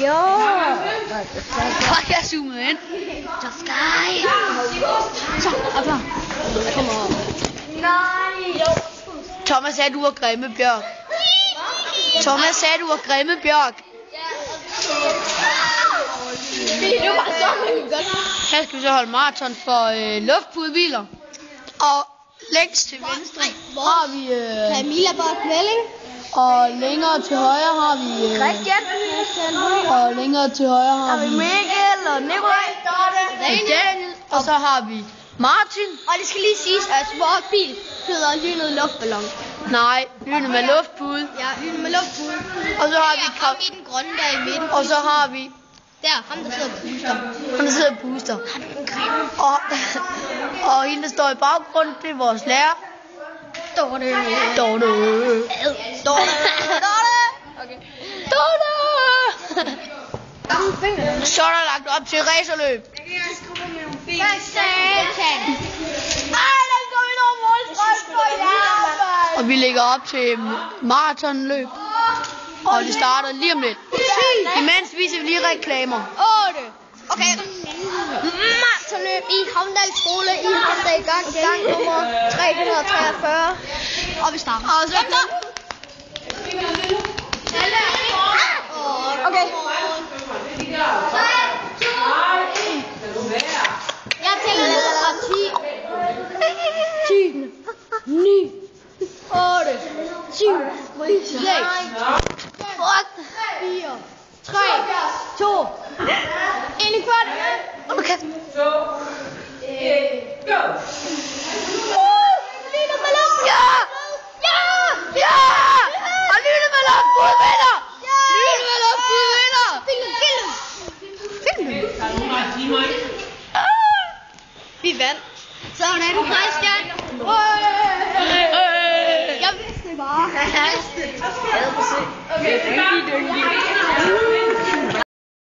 Jo. Fuck, jeg zoomede ind. Der skal. Så, er klar. Jeg kommer op. Nej. Jo. Thomas sagde, du var grimme, Bjørk. Thomas sagde, du var grimme, Bjørk. Det var bare så godt. Her skal vi så holde maraton for luftpudebiler. Og længst til venstre har vi... Camilla Borg Velling. Og længere til højre har vi... Christian. Og længere til højre har vi... Mikkel og Nikolaj. Daniel. Og så har vi Martin. Og det skal lige siges, at vores bil hedder Lynet Luftballon. Nej, lynet med luftpude. Ja, Lynet med luftpude. Og så har vi... Ham i den grønne der i midten. Og så har vi... Der, ham der sidder og puster. Han der sidder og puster. Han er den grimme. Og hende, der står i baggrunden, det er vores lærer. Dorte. Dorte. Okay. Dorte. Så er der lagt op til racerløb. Hvad satan? Ej, der går vi nogle målstrøm på jer. Og vi lægger op til maratonløb. Og det starter lige om lidt. Imens viser vi lige reklamer. 8. Okay. Maratonløb i Havndal Skole i Havndal gang nummer 343. Og vi starter. Og så okay. Jeg tæller ned fra 10. 10. 9. 8. 7. 6. 4. 3. 2. 1 kvart. okay. Go! Lynet med luft. Ja! Ja! Ja! Og lynet med luftpude vinder! Lynet med luftpude vinder! Vi vandt. Sådan, Christian. Jeg vidste det bare. Okay,